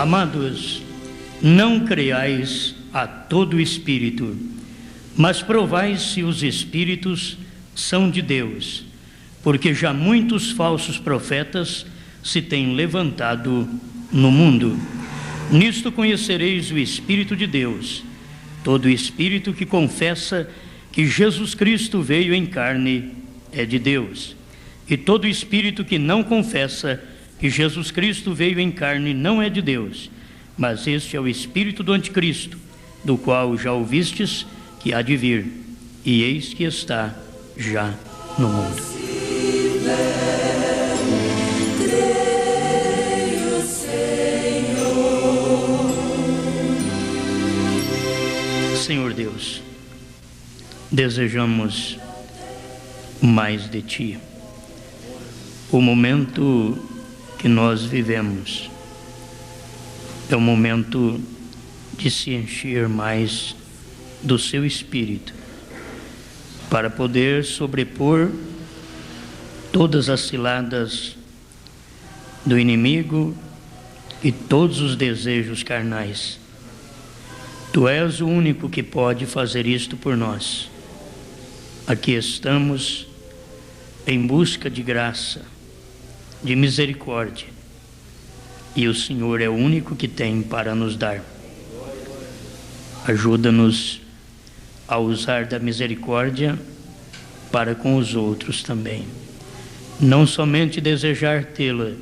Amados, não creais a todo espírito, mas provai se os espíritos são de Deus, porque já muitos falsos profetas se têm levantado no mundo. Nisto conhecereis o Espírito de Deus. Todo espírito que confessa que Jesus Cristo veio em carne é de Deus. E todo espírito que não confessa que Jesus Cristo veio em carne não é de Deus, mas este é o espírito do anticristo, do qual já ouvistes que há de vir, e eis que está já no mundo. Senhor Deus, desejamos mais de Ti. O momento que nós vivemos é o momento de se encher mais do Seu Espírito, para poder sobrepor todas as ciladas do inimigo e todos os desejos carnais. Tu és o único que pode fazer isto por nós. Aqui estamos em busca de graça, de misericórdia, e o Senhor é o único que tem para nos dar. Ajuda-nos a usar da misericórdia para com os outros também. Não somente desejar tê-la,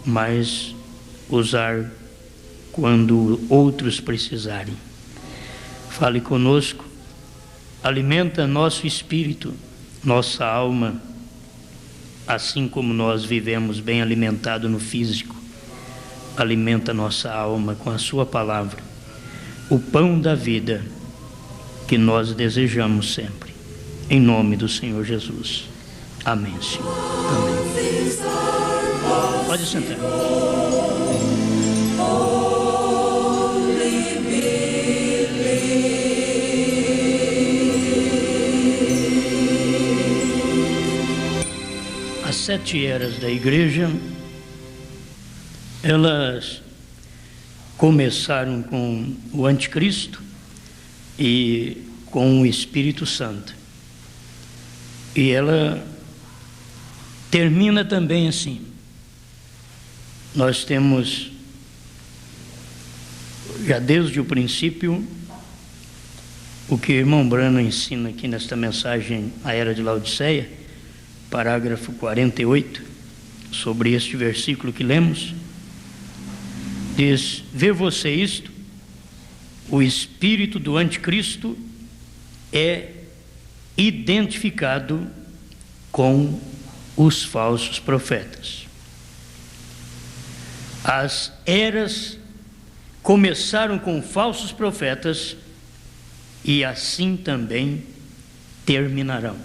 mas usar quando outros precisarem. Fale conosco, alimenta nosso espírito, nossa alma, assim como nós vivemos bem alimentado no físico. Alimenta nossa alma com a Sua palavra, o pão da vida que nós desejamos sempre. Em nome do Senhor Jesus. Amém, Senhor. Amém. Pode sentar. As 7 eras da igreja, elas começaram com o anticristo e com o Espírito Santo. E ela termina também assim. Nós temos, já desde o princípio, o que o irmão Brano ensina aqui nesta mensagem, a Era de Laodiceia, parágrafo 48, sobre este versículo que lemos, diz: vê você isto, o espírito do anticristo é identificado com os falsos profetas. As eras começaram com falsos profetas e assim também terminarão.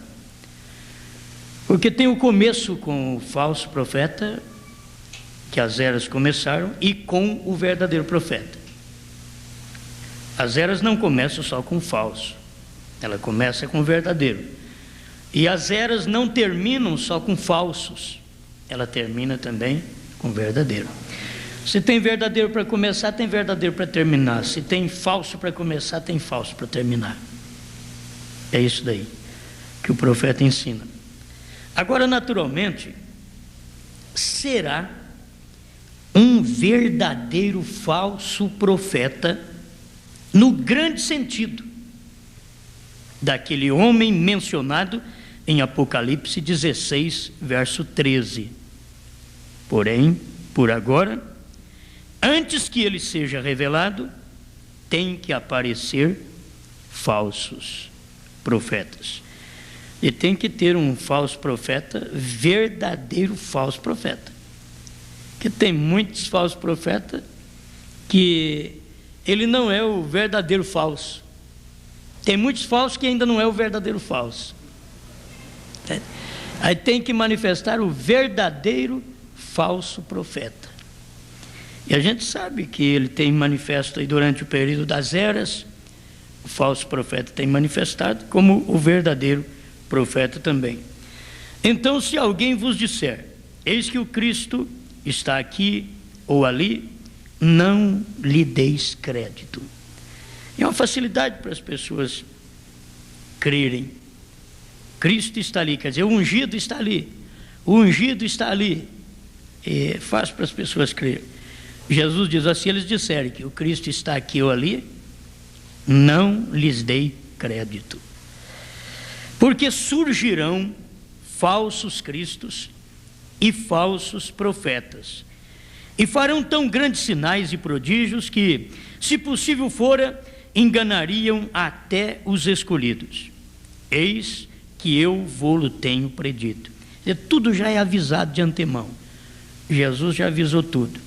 Porque tem o começo com o falso profeta, que as eras começaram, e com o verdadeiro profeta. As eras não começam só com o falso, ela começa com o verdadeiro. E as eras não terminam só com falsos, ela termina também com o verdadeiro. Se tem verdadeiro para começar, tem verdadeiro para terminar. Se tem falso para começar, tem falso para terminar. É isso daí que o profeta ensina. Agora, naturalmente, será um verdadeiro falso profeta no grande sentido daquele homem mencionado em Apocalipse 16, verso 13. Porém, por agora, antes que ele seja revelado, tem que aparecer falsos profetas. E tem que ter um falso profeta, verdadeiro falso profeta. Porque tem muitos falsos profetas que ele não é o verdadeiro falso. Tem muitos falsos que ainda não é o verdadeiro falso. Aí tem que manifestar o verdadeiro falso profeta. E a gente sabe que ele tem manifesto aí durante o período das eras, o falso profeta tem manifestado, como o verdadeiro profeta também. Então, se alguém vos disser, eis que o Cristo está aqui ou ali, não lhe deis crédito. É uma facilidade para as pessoas crerem. Cristo está ali, quer dizer, o ungido está ali. O ungido está ali. É fácil para as pessoas crerem. Jesus diz assim: eles disserem que o Cristo está aqui ou ali, não lhes dei crédito. Porque surgirão falsos cristos e falsos profetas, e farão tão grandes sinais e prodígios que, se possível fora, enganariam até os escolhidos. Eis que eu vou-lo tenho predito. Tudo já é avisado de antemão. Jesus já avisou tudo.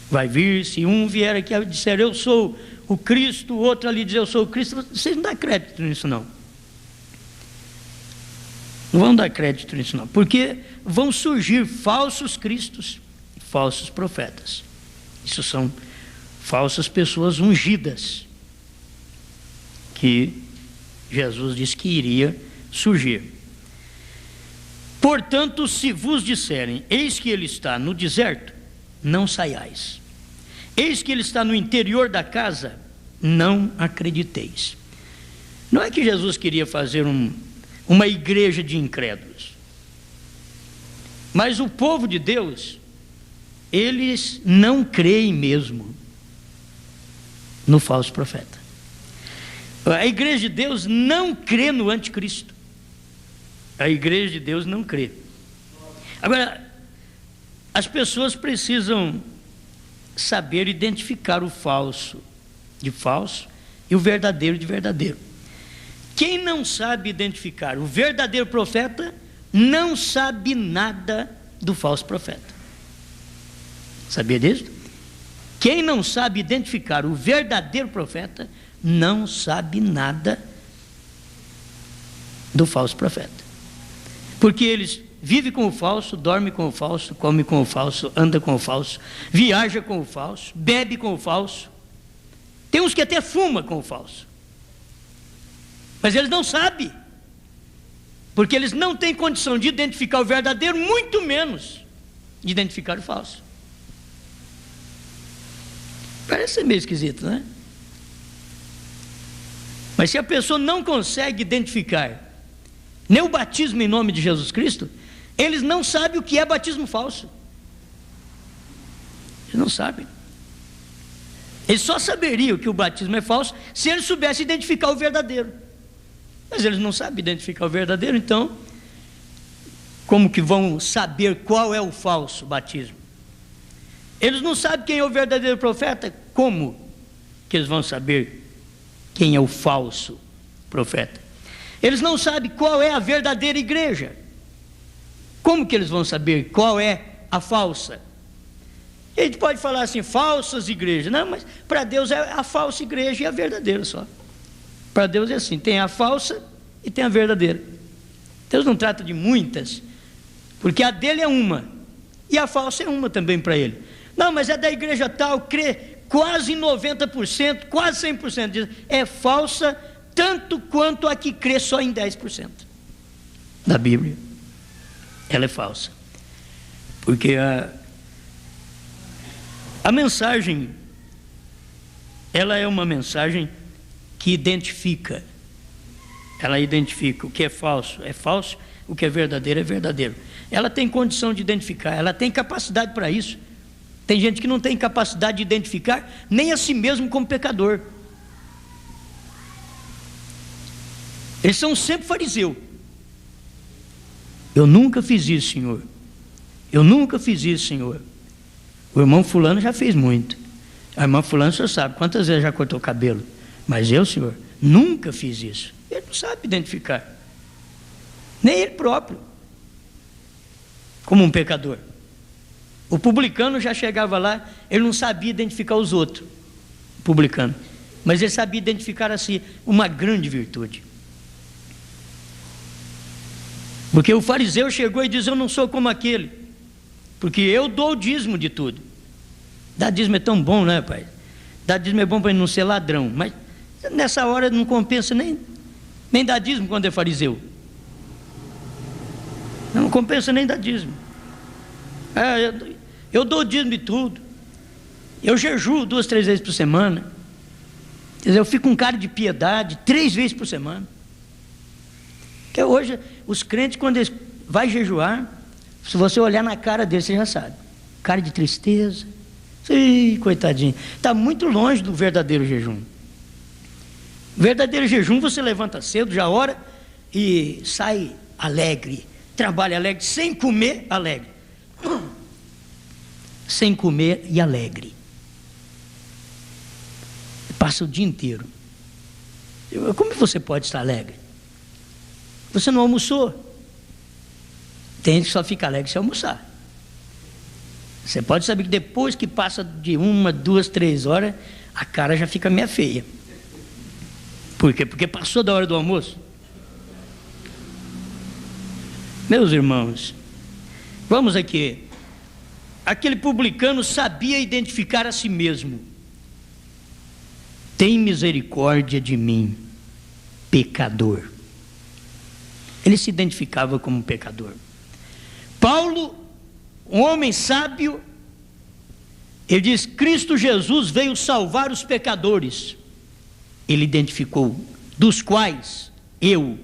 Vai vir, se um vier aqui e disser eu sou o Cristo, o outro ali dizer eu sou o Cristo, vocês não dão crédito nisso não. Não vão dar crédito nisso não, porque vão surgir falsos cristos, falsos profetas. Isso são falsas pessoas ungidas, que Jesus disse que iria surgir. Portanto, se vos disserem, eis que ele está no deserto, não saiais. Eis que ele está no interior da casa, não acrediteis. Não é que Jesus queria fazer uma igreja de incrédulos, mas o povo de Deus, eles não creem mesmo no falso profeta. A igreja de Deus não crê no anticristo. A igreja de Deus não crê. Agora, as pessoas precisam saber identificar o falso de falso e o verdadeiro de verdadeiro. Quem não sabe identificar o verdadeiro profeta, não sabe nada do falso profeta. Sabia disso? Quem não sabe identificar o verdadeiro profeta, não sabe nada do falso profeta. Porque eles vivem com o falso, dormem com o falso, comem com o falso, andam com o falso, viaja com o falso, bebe com o falso. Tem uns que até fuma com o falso. Mas eles não sabem, porque eles não têm condição de identificar o verdadeiro, muito menos de identificar o falso. Parece ser meio esquisito, não é? Mas se a pessoa não consegue identificar nem o batismo em nome de Jesus Cristo, eles não sabem o que é batismo falso. Eles não sabem. Eles só saberiam que o batismo é falso se eles soubessem identificar o verdadeiro. Mas eles não sabem identificar o verdadeiro, então como que vão saber qual é o falso batismo? Eles não sabem quem é o verdadeiro profeta, como que eles vão saber quem é o falso profeta? Eles não sabem qual é a verdadeira igreja, como que eles vão saber qual é a falsa? A gente pode falar assim, falsas igrejas, não, mas para Deus é a falsa igreja e a verdadeira só. Para Deus é assim, tem a falsa e tem a verdadeira. Deus não trata de muitas, porque a dele é uma, e a falsa é uma também para ele. Não, mas é da igreja tal, crê quase 90%, quase 100%, é falsa, tanto quanto a que crê só em 10% da Bíblia. Ela é falsa, porque a mensagem, ela é uma mensagem que identifica, ela identifica o que é falso, o que é verdadeiro. Ela tem condição de identificar, ela tem capacidade para isso. Tem gente que não tem capacidade de identificar nem a si mesmo como pecador. Eles são sempre fariseu. Eu nunca fiz isso, Senhor. Eu nunca fiz isso, Senhor. O irmão fulano já fez muito. A irmã fulano, o senhor sabe quantas vezes já cortou o cabelo. Mas eu, Senhor, nunca fiz isso. Ele não sabe identificar. Nem ele próprio. Como um pecador. O publicano já chegava lá, ele não sabia identificar os outros. O publicano. Mas ele sabia identificar assim, uma grande virtude. Porque o fariseu chegou e disse, eu não sou como aquele, porque eu dou o dízimo de tudo. Dar dízimo é tão bom, né, pai? Dar dízimo é bom para ele não ser ladrão, mas nessa hora não compensa nem dar dízimo quando é fariseu. Não compensa nem dar dízimo. Eu dou dízimo de tudo. Eu jejuo 2, 3 vezes por semana. Quer dizer, eu fico com cara de piedade 3 vezes por semana. Porque hoje, os crentes, quando eles vão jejuar, se você olhar na cara deles, você já sabe. Cara de tristeza. Ih, coitadinho. Está muito longe do verdadeiro jejum. Verdadeiro jejum, você levanta cedo, já ora e sai alegre. Trabalha alegre, sem comer, alegre. Sem comer e alegre. Passa o dia inteiro. Como você pode estar alegre? Você não almoçou. Tem gente que só fica alegre se almoçar. Você pode saber que depois que passa de 1, 2, 3 horas, a cara já fica meio feia. Por quê? Porque passou da hora do almoço. Meus irmãos, vamos aqui. Aquele publicano sabia identificar a si mesmo. Tem misericórdia de mim, pecador. Ele se identificava como pecador. Paulo, um homem sábio, ele diz: Cristo Jesus veio salvar os pecadores. Ele identificou, dos quais eu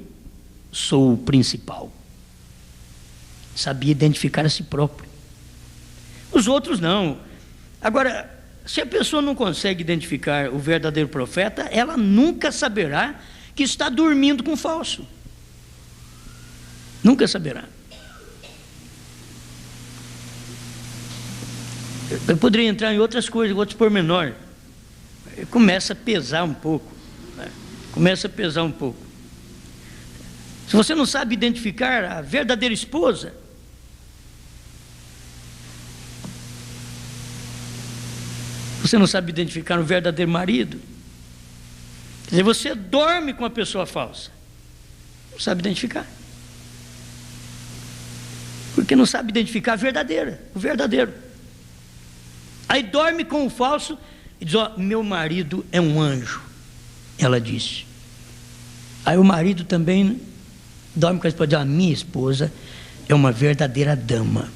sou o principal. Sabia identificar a si próprio. Os outros não. Agora, se a pessoa não consegue identificar o verdadeiro profeta, ela nunca saberá que está dormindo com o falso. Nunca saberá. Eu poderia entrar em outras coisas, outros pormenores. Começa a pesar um pouco. Começa a pesar um pouco. Se você não sabe identificar a verdadeira esposa, você não sabe identificar o verdadeiro marido, quer dizer, você dorme com a pessoa falsa, não sabe identificar, porque não sabe identificar a verdadeira, o verdadeiro. Aí dorme com o falso e diz: ó, meu marido é um anjo, ela disse. Aí o marido também dorme com a esposa e diz: a minha esposa é uma verdadeira dama.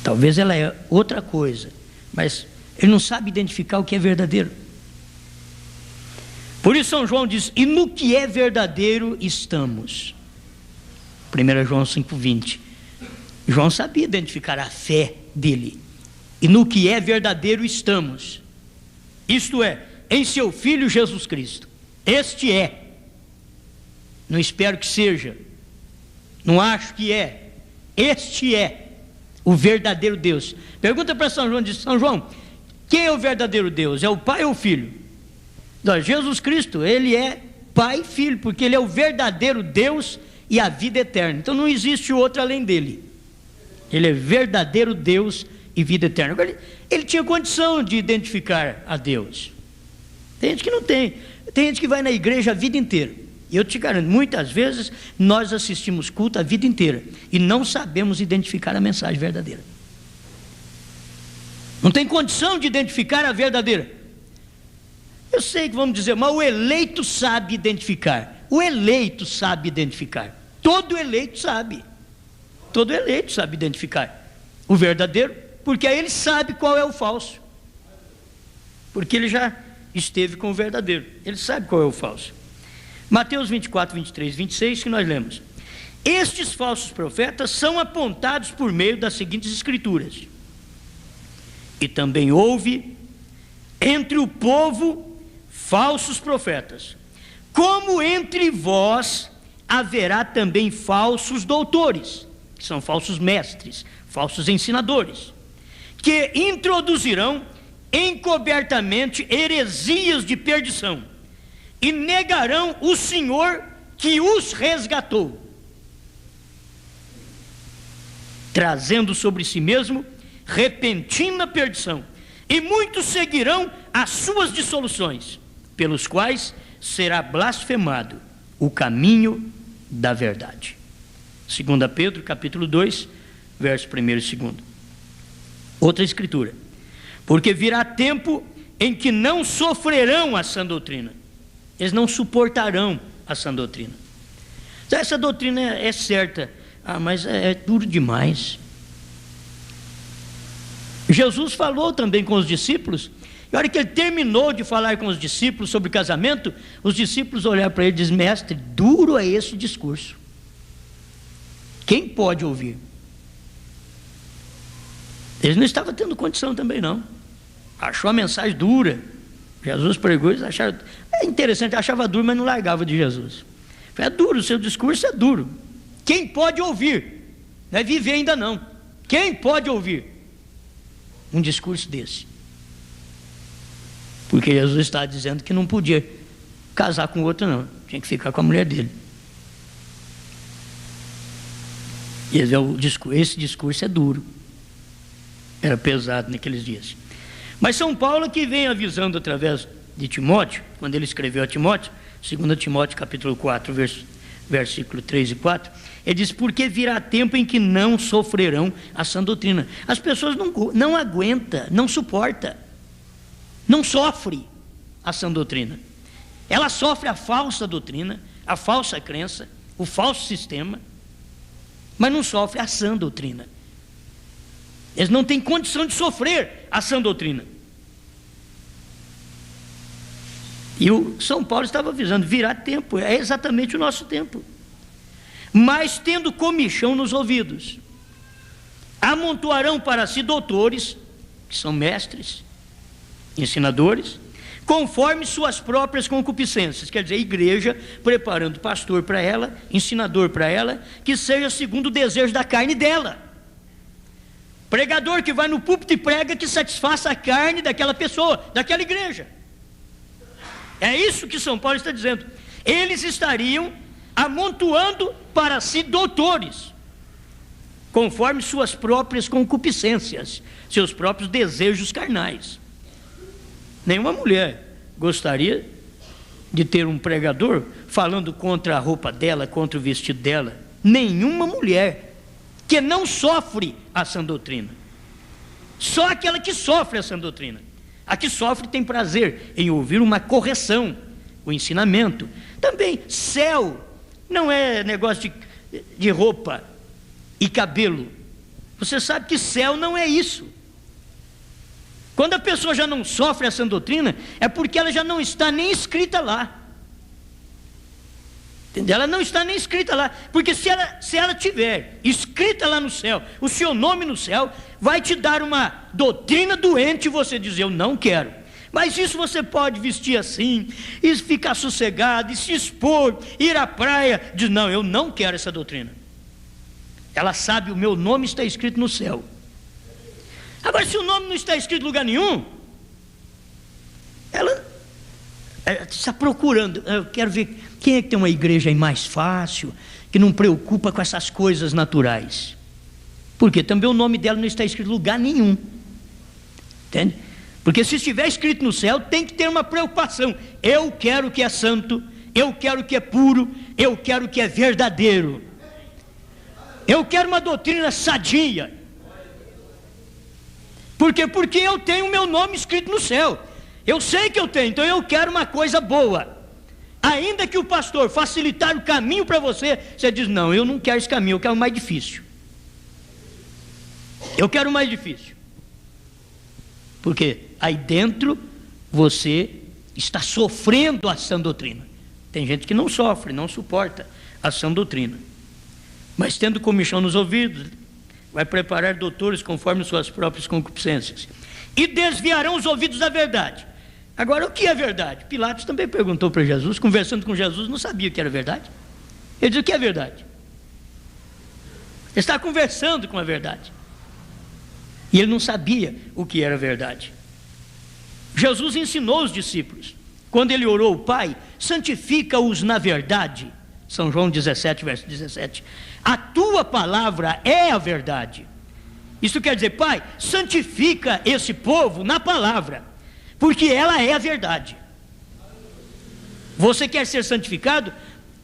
Talvez ela é outra coisa, mas ele não sabe identificar o que é verdadeiro. Por isso São João diz: e no que é verdadeiro estamos. 1 João 5,20. João sabia identificar a fé dele. E no que é verdadeiro estamos. Isto é, em seu Filho Jesus Cristo. Este é. Não espero que seja. Não acho que é. Este é o verdadeiro Deus. Pergunta para São João, diz: São João, quem é o verdadeiro Deus? É o Pai ou o Filho? Não, Jesus Cristo, ele é Pai e Filho, porque ele é o verdadeiro Deus e a vida eterna. Então não existe outro além dele. Ele é verdadeiro Deus e vida eterna. Agora, ele tinha condição de identificar a Deus. Tem gente que não tem. Tem gente que vai na igreja a vida inteira. E eu te garanto, muitas vezes nós assistimos culto a vida inteira e não sabemos identificar a mensagem verdadeira. Não tem condição de identificar a verdadeira. Eu sei que vamos dizer, mas o eleito sabe identificar. O eleito sabe identificar. Todo eleito sabe. Todo eleito sabe identificar o verdadeiro, porque aí ele sabe qual é o falso. Porque ele já esteve com o verdadeiro. Ele sabe qual é o falso. Mateus 24, 23, 26, que nós lemos: estes falsos profetas são apontados por meio das seguintes escrituras: e também houve entre o povo falsos profetas, como entre vós haverá também falsos doutores, que são falsos mestres, falsos ensinadores, que introduzirão encobertamente heresias de perdição, e negarão o Senhor que os resgatou, trazendo sobre si mesmo repentina perdição, e muitos seguirão as suas dissoluções, pelos quais será blasfemado o caminho da verdade. 2 Pedro capítulo 2, verso 1 e 2. Outra escritura: porque virá tempo em que não sofrerão a sã doutrina. Eles não suportarão a sã doutrina. Essa doutrina é certa, mas é duro demais. Jesus falou também com os discípulos, e a hora que ele terminou de falar com os discípulos sobre casamento, os discípulos olharam para ele e disseram: mestre, duro é esse discurso, quem pode ouvir? Eles não estavam tendo condição também não, achou a mensagem dura. Jesus pregou, eles acharam, é interessante, achava duro, mas não largava de Jesus. É duro, o seu discurso é duro, quem pode ouvir? Não é viver ainda não, quem pode ouvir um discurso desse? Porque Jesus está dizendo que não podia casar com outro não, tinha que ficar com a mulher dele. E esse discurso é duro, era pesado naqueles dias. Mas São Paulo que vem avisando através de Timóteo, quando ele escreveu a Timóteo, 2 Timóteo capítulo 4, versículo 3 e 4, ele diz: porque virá tempo em que não sofrerão a sã doutrina. As pessoas não aguentam, não suportam, não sofre a sã doutrina. Ela sofre a falsa doutrina, a falsa crença, o falso sistema, mas não sofre a sã doutrina. Eles não têm condição de sofrer a sã doutrina. E o São Paulo estava avisando: virá tempo, é exatamente o nosso tempo. Mas tendo comichão nos ouvidos, amontoarão para si doutores, que são mestres, ensinadores, conforme suas próprias concupiscências. Quer dizer, a igreja preparando pastor para ela, ensinador para ela, que seja segundo o desejo da carne dela. Pregador que vai no púlpito e prega que satisfaça a carne daquela pessoa, daquela igreja. É isso que São Paulo está dizendo. Eles estariam amontoando para si doutores, conforme suas próprias concupiscências, seus próprios desejos carnais. Nenhuma mulher gostaria de ter um pregador falando contra a roupa dela, contra o vestido dela. Nenhuma mulher que não sofre a sã doutrina. Só aquela que sofre a sã doutrina. A que sofre tem prazer em ouvir uma correção, o ensinamento. Também, céu não é negócio de roupa e cabelo. Você sabe que céu não é isso. Quando a pessoa já não sofre a sã doutrina, é porque ela já não está nem escrita lá. Entendeu? Ela não está nem escrita lá, porque se ela tiver escrita lá no céu, o seu nome no céu, vai te dar uma doutrina doente e você diz: eu não quero. Mas isso você pode vestir assim, e ficar sossegado, e se expor, ir à praia, diz: não, eu não quero essa doutrina. Ela sabe, o meu nome está escrito no céu. Agora, se o nome não está escrito em lugar nenhum, ela está procurando. Eu quero ver quem é que tem uma igreja aí mais fácil, que não preocupa com essas coisas naturais. Porque também o nome dela não está escrito em lugar nenhum. Entende? Porque se estiver escrito no céu, tem que ter uma preocupação. Eu quero o que é santo, eu quero o que é puro, eu quero o que é verdadeiro. Eu quero uma doutrina sadia. Por quê? Porque eu tenho o meu nome escrito no céu. Eu sei que eu tenho, então eu quero uma coisa boa. Ainda que o pastor facilitar o caminho para você, você diz: não, eu não quero esse caminho, eu quero o mais difícil. Eu quero o mais difícil. Porque aí dentro você está sofrendo a sã doutrina. Tem gente que não sofre, não suporta a sã doutrina. Mas tendo comichão nos ouvidos, vai preparar doutores conforme suas próprias concupiscências. E desviarão os ouvidos da verdade. Agora, o que é verdade? Pilatos também perguntou para Jesus, conversando com Jesus, não sabia o que era verdade. Ele disse: o que é verdade? Ele está conversando com a verdade. E ele não sabia o que era verdade. Jesus ensinou os discípulos. Quando ele orou: Pai, santifica-os na verdade. São João 17, verso 17. A tua palavra é a verdade. Isso quer dizer: Pai, santifica esse povo na palavra, porque ela é a verdade. Você quer ser santificado?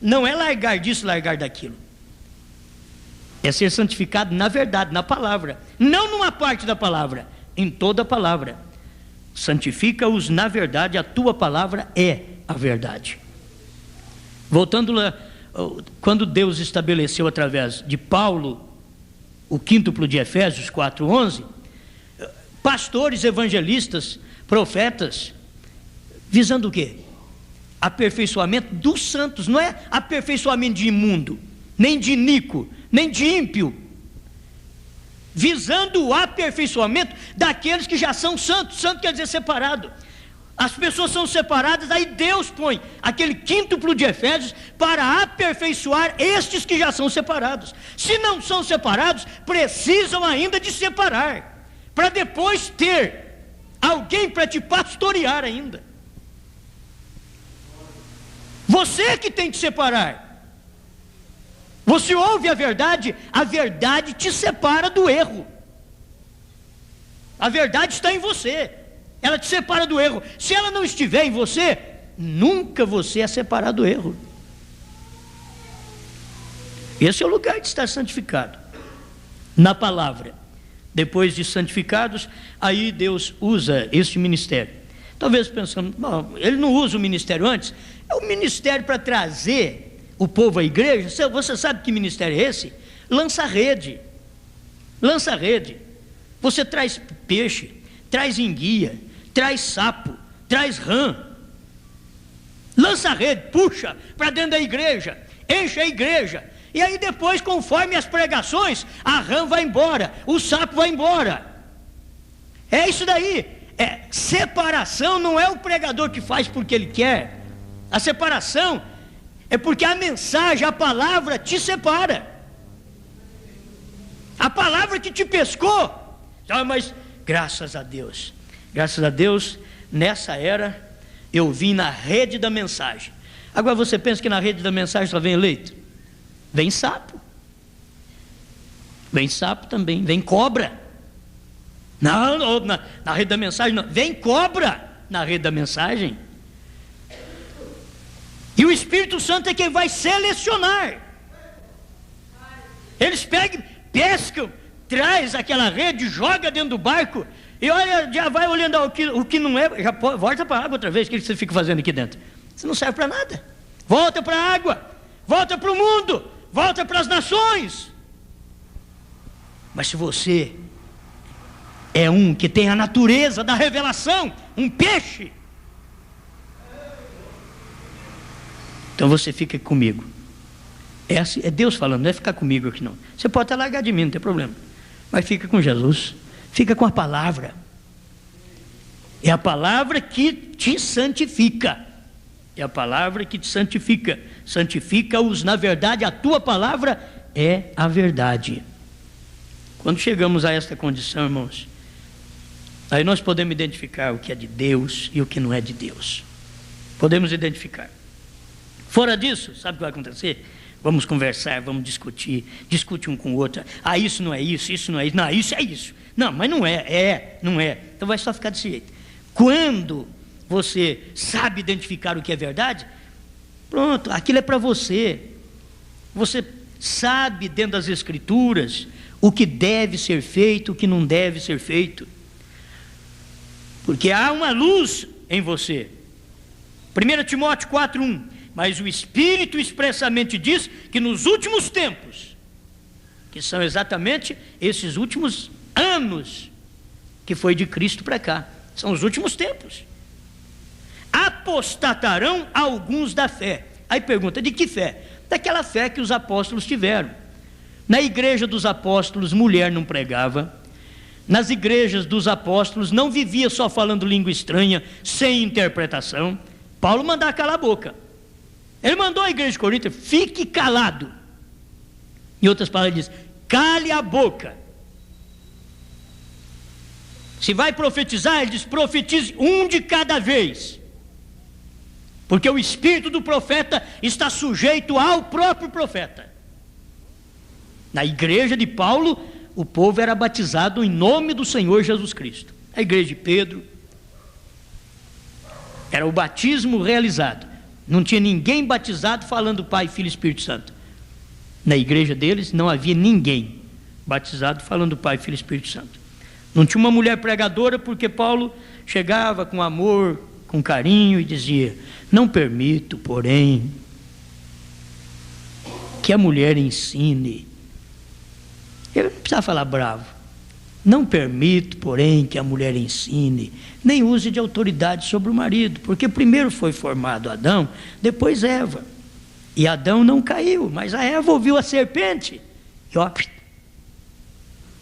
Não é largar disso, largar daquilo. É ser santificado na verdade, na palavra. Não numa parte da palavra, em toda a palavra. Santifica-os na verdade, a tua palavra é a verdade. Voltando lá, quando Deus estabeleceu através de Paulo o quíntuplo de Efésios 4:11, pastores, evangelistas, profetas, visando o quê? Aperfeiçoamento dos santos, não é aperfeiçoamento de imundo, nem de iníquo, nem de ímpio, visando o aperfeiçoamento daqueles que já são santos. Santo quer dizer separado. As pessoas são separadas, aí Deus põe aquele quíntuplo de Efésios para aperfeiçoar estes que já são separados. Se não são separados, precisam ainda de separar, para depois ter alguém para te pastorear ainda. Você que tem que separar. Você ouve a verdade te separa do erro. A verdade está em você, ela te separa do erro. Se ela não estiver em você, nunca você é separado do erro. Esse é o lugar de estar santificado, na palavra. Depois de santificados, aí Deus usa este ministério. Talvez pensando, bom, ele não usa o ministério antes? É o ministério para trazer o povo à igreja. Você sabe que ministério é esse? Lança-rede. Lança-rede. Você traz peixe, traz enguia, traz sapo, traz rã. Lança-rede, puxa para dentro da igreja, enche a igreja. E aí depois, conforme as pregações, a rã vai embora, o sapo vai embora. É isso daí. Separação não é o pregador que faz porque ele quer. A separação é porque a mensagem, a palavra te separa. A palavra que te pescou. Mas graças a Deus, nessa era eu vim na rede da mensagem. Agora você pensa que na rede da mensagem só vem eleito? Vem sapo. Vem sapo também, vem cobra. Não, na rede da mensagem não. Vem cobra na rede da mensagem. E o Espírito Santo é quem vai selecionar. Eles pescam, traz aquela rede, joga dentro do barco e olha, já vai olhando o que não é, já volta para a água outra vez. O que você fica fazendo aqui dentro? Você não serve para nada. Volta para a água, volta para o mundo, volta para as nações. Mas se você é um que tem a natureza da revelação, um peixe, então você fica comigo. É Deus falando, não é ficar comigo aqui não. Você pode até largar de mim, não tem problema. Mas fica com Jesus, fica com a palavra. É a palavra que te santifica. É a palavra que te santifica. Santifica-os na verdade, a tua palavra é a verdade. Quando chegamos a esta condição, irmãos, aí nós podemos identificar o que é de Deus e o que não é de Deus. Podemos identificar. Fora disso, sabe o que vai acontecer? Vamos conversar, vamos discute um com o outro. Ah, isso não é isso, isso não é isso. Não, isso é isso. Não, mas não é, não é. Então vai só ficar desse jeito. Quando você sabe identificar o que é verdade, pronto, aquilo é para você. Você sabe dentro das Escrituras o que deve ser feito, o que não deve ser feito. Porque há uma luz em você. 1 Timóteo 4:1. Mas o Espírito expressamente diz que nos últimos tempos, que são exatamente esses últimos anos que foi de Cristo para cá, são os últimos tempos, apostatarão alguns da fé. Aí pergunta, de que fé? Daquela fé que os apóstolos tiveram. Na igreja dos apóstolos, mulher não pregava. Nas igrejas dos apóstolos não vivia só falando língua estranha, sem interpretação. Paulo mandava calar a boca. Ele mandou a igreja de Corinto, fique calado. Em outras palavras, ele diz, cale a boca. Se vai profetizar, ele diz, profetize um de cada vez. Porque o espírito do profeta está sujeito ao próprio profeta. Na igreja de Paulo, o povo era batizado em nome do Senhor Jesus Cristo. A igreja de Pedro, era o batismo realizado. Não tinha ninguém batizado falando Pai, Filho e Espírito Santo. Na igreja deles não havia ninguém batizado falando Pai, Filho e Espírito Santo. Não tinha uma mulher pregadora, porque Paulo chegava com amor, com carinho e dizia, não permito, porém, que a mulher ensine. Ele não precisava falar bravo. Não permito, porém, que a mulher ensine, nem use de autoridade sobre o marido, porque primeiro foi formado Adão, depois Eva. E Adão não caiu, mas a Eva ouviu a serpente e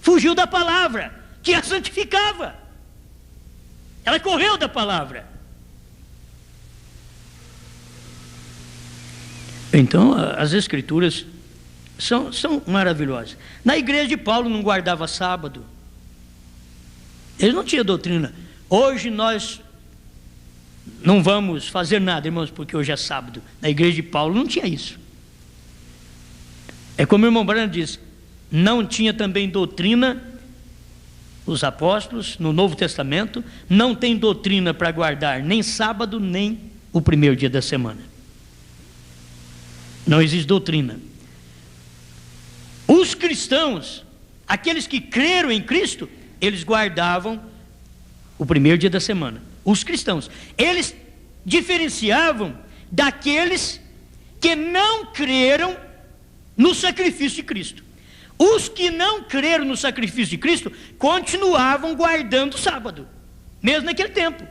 fugiu da palavra que a santificava. Ela correu da palavra. Então, as Escrituras são maravilhosas. Na igreja de Paulo não guardava sábado. Ele não tinha doutrina. Hoje nós não vamos fazer nada, irmãos, porque hoje é sábado. Na igreja de Paulo não tinha isso. É como o irmão Branham diz, não tinha também doutrina, os apóstolos, no Novo Testamento, não tem doutrina para guardar nem sábado, nem o primeiro dia da semana. Não existe doutrina. Os cristãos, aqueles que creram em Cristo, eles guardavam o primeiro dia da semana. Os cristãos, eles diferenciavam daqueles que não creram no sacrifício de Cristo. Os que não creram no sacrifício de Cristo continuavam guardando o sábado, mesmo naquele tempo.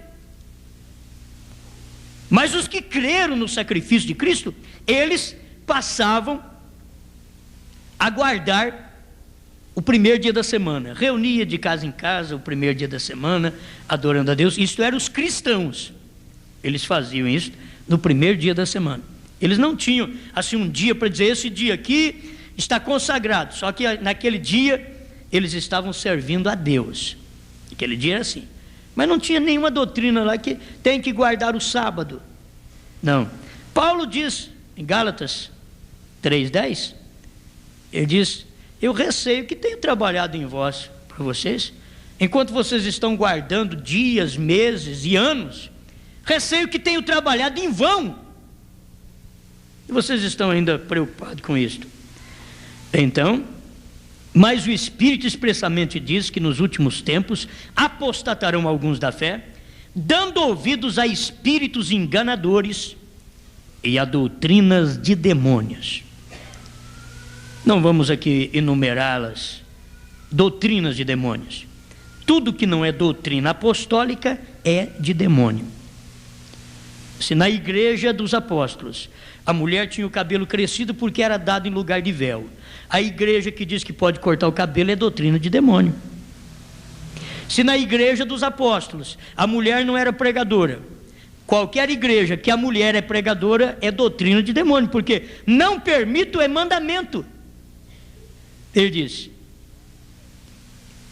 Mas os que creram no sacrifício de Cristo, eles passavam a guardar o primeiro dia da semana. Reunia de casa em casa o primeiro dia da semana, adorando a Deus. Isto eram os cristãos. Eles faziam isso no primeiro dia da semana. Eles não tinham assim um dia para dizer, esse dia aqui está consagrado. Só que naquele dia eles estavam servindo a Deus. Aquele dia era assim. Mas não tinha nenhuma doutrina lá que tem que guardar o sábado. Não. Paulo diz em Gálatas 3:10, ele diz, eu receio que tenho trabalhado em vós, para vocês, enquanto vocês estão guardando dias, meses e anos, receio que tenho trabalhado em vão, e vocês estão ainda preocupados com isto. Então, mas o Espírito expressamente diz que nos últimos tempos apostatarão alguns da fé, dando ouvidos a espíritos enganadores e a doutrinas de demônios. Não vamos aqui enumerá-las, doutrinas de demônios. Tudo que não é doutrina apostólica é de demônio. Se na igreja dos apóstolos a mulher tinha o cabelo crescido porque era dado em lugar de véu, a igreja que diz que pode cortar o cabelo é doutrina de demônio. Se na igreja dos apóstolos a mulher não era pregadora, qualquer igreja que a mulher é pregadora é doutrina de demônio, porque não permito é mandamento. Ele diz.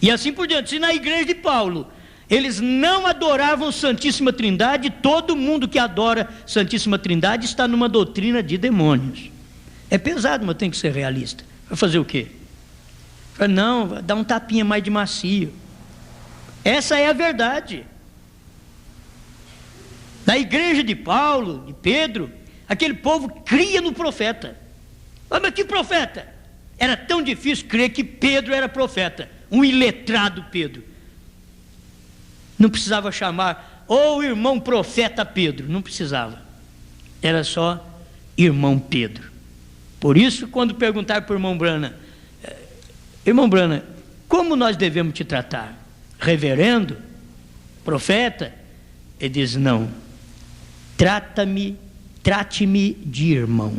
E assim por diante. Se na igreja de Paulo eles não adoravam Santíssima Trindade, todo mundo que adora Santíssima Trindade está numa doutrina de demônios. É pesado, mas tem que ser realista. Vai fazer o quê? Não, vai dar um tapinha mais de macio. Essa é a verdade. Na igreja de Paulo, de Pedro, aquele povo cria no profeta. Mas que profeta? Era tão difícil crer que Pedro era profeta, um iletrado Pedro. Não precisava chamar, irmão profeta Pedro, não precisava. Era só irmão Pedro. Por isso, quando perguntar para o irmão Brana, como nós devemos te tratar? Reverendo? Profeta? Ele diz, não, trate-me de irmão.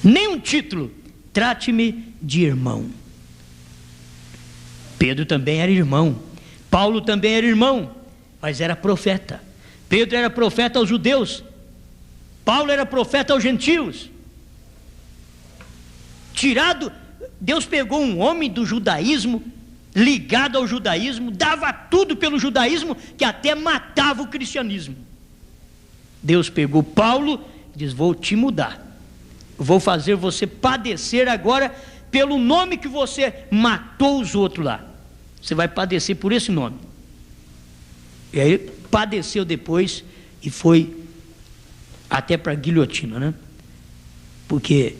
Nem um título, trate-me de irmão. Pedro também era irmão, Paulo também era irmão, mas era profeta. Pedro era profeta aos judeus, Paulo era profeta aos gentios. Deus pegou um homem do judaísmo, ligado ao judaísmo, dava tudo pelo judaísmo, que até matava o cristianismo. Deus pegou Paulo e diz, vou te mudar. Vou fazer você padecer agora pelo nome que você matou os outros lá. Você vai padecer por esse nome. E aí padeceu depois e foi até para a guilhotina, né? Porque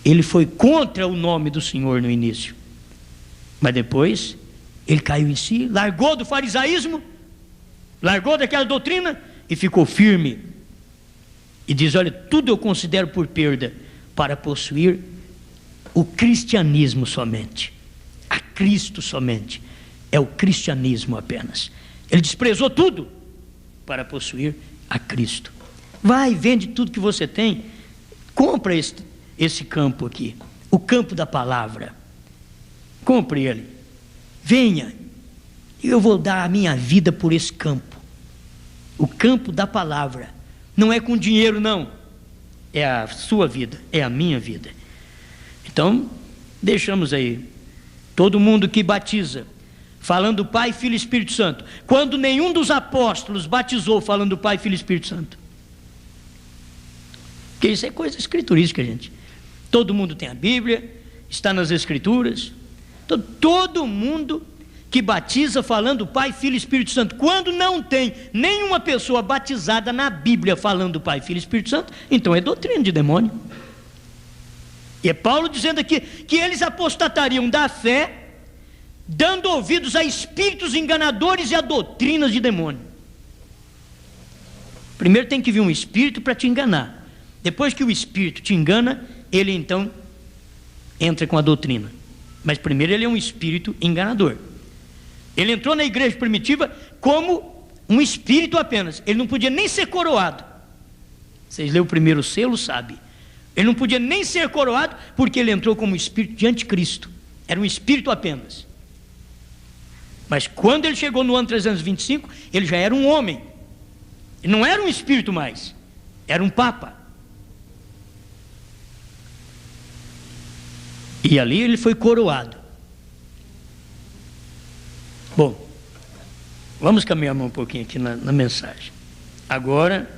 ele foi contra o nome do Senhor no início. Mas depois ele caiu em si, largou do farisaísmo, largou daquela doutrina e ficou firme. E diz, olha, tudo eu considero por perda para possuir o cristianismo somente. Cristo somente. É o cristianismo apenas. Ele desprezou tudo para possuir a Cristo. Vai, vende tudo que você tem, compra esse campo aqui, o campo da palavra. Compre ele, venha, eu vou dar a minha vida por esse campo, o campo da palavra. Não é com dinheiro, não, é a sua vida, é a minha vida. Então, deixamos aí, todo mundo que batiza, falando Pai, Filho e Espírito Santo, quando nenhum dos apóstolos batizou falando Pai, Filho e Espírito Santo. Porque isso é coisa escriturística, gente. Todo mundo tem a Bíblia, está nas Escrituras. Todo mundo que batiza falando Pai, Filho e Espírito Santo, quando não tem nenhuma pessoa batizada na Bíblia falando Pai, Filho e Espírito Santo, então é doutrina de demônio. E é Paulo dizendo aqui que eles apostatariam da fé, dando ouvidos a espíritos enganadores e a doutrinas de demônio. Primeiro tem que vir um espírito para te enganar. Depois que o espírito te engana, ele então entra com a doutrina. Mas primeiro ele é um espírito enganador. Ele entrou na igreja primitiva como um espírito apenas. Ele não podia nem ser coroado. Vocês lêem o primeiro selo, sabe? Ele não podia nem ser coroado, porque ele entrou como espírito de anticristo. Era um espírito apenas. Mas quando ele chegou no ano 325, ele já era um homem. Ele não era um espírito mais, era um papa. E ali ele foi coroado. Bom, vamos caminhar um pouquinho aqui na mensagem. Agora,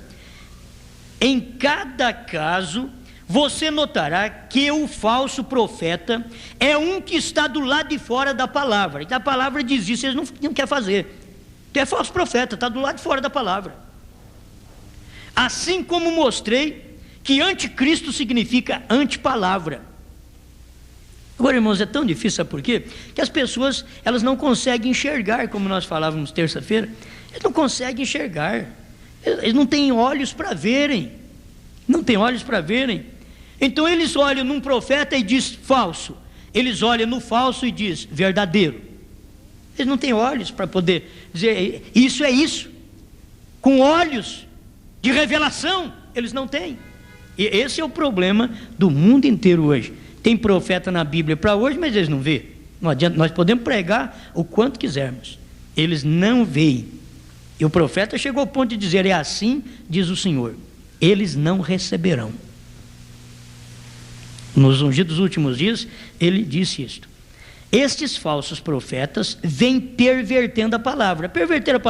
em cada caso, você notará que o falso profeta é um que está do lado de fora da palavra. E a palavra diz isso, eles não querem fazer. Então é falso profeta, está do lado de fora da palavra. Assim como mostrei que anticristo significa antipalavra. Agora, irmãos, é tão difícil, sabe por quê? Que as pessoas, elas não conseguem enxergar, como nós falávamos terça-feira, eles não conseguem enxergar, eles não têm olhos para verem, não têm olhos para verem. Então eles olham num profeta e diz falso, eles olham no falso e diz verdadeiro. Eles não têm olhos para poder dizer isso é isso, com olhos de revelação, eles não têm. E esse é o problema do mundo inteiro hoje. Tem profeta na Bíblia para hoje, mas eles não vêem. Não adianta, nós podemos pregar o quanto quisermos, eles não veem. E o profeta chegou ao ponto de dizer: é assim diz o Senhor, eles não receberão. Nos ungidos últimos dias, ele disse isto. Estes falsos profetas vêm pervertendo a palavra. Perverter a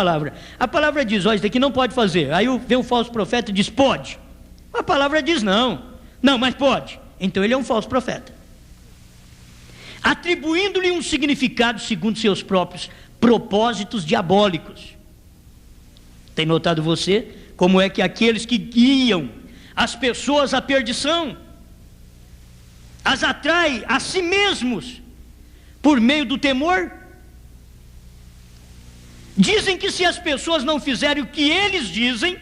palavra diz: ó, isso daqui não pode fazer. Aí vem um falso profeta e diz: pode. A palavra diz não, mas pode. Então ele é um falso profeta, atribuindo-lhe um significado segundo seus próprios propósitos diabólicos. Tem notado você como é que aqueles que guiam as pessoas à perdição as atraem a si mesmos por meio do temor? Dizem que se as pessoas não fizerem o que eles dizem,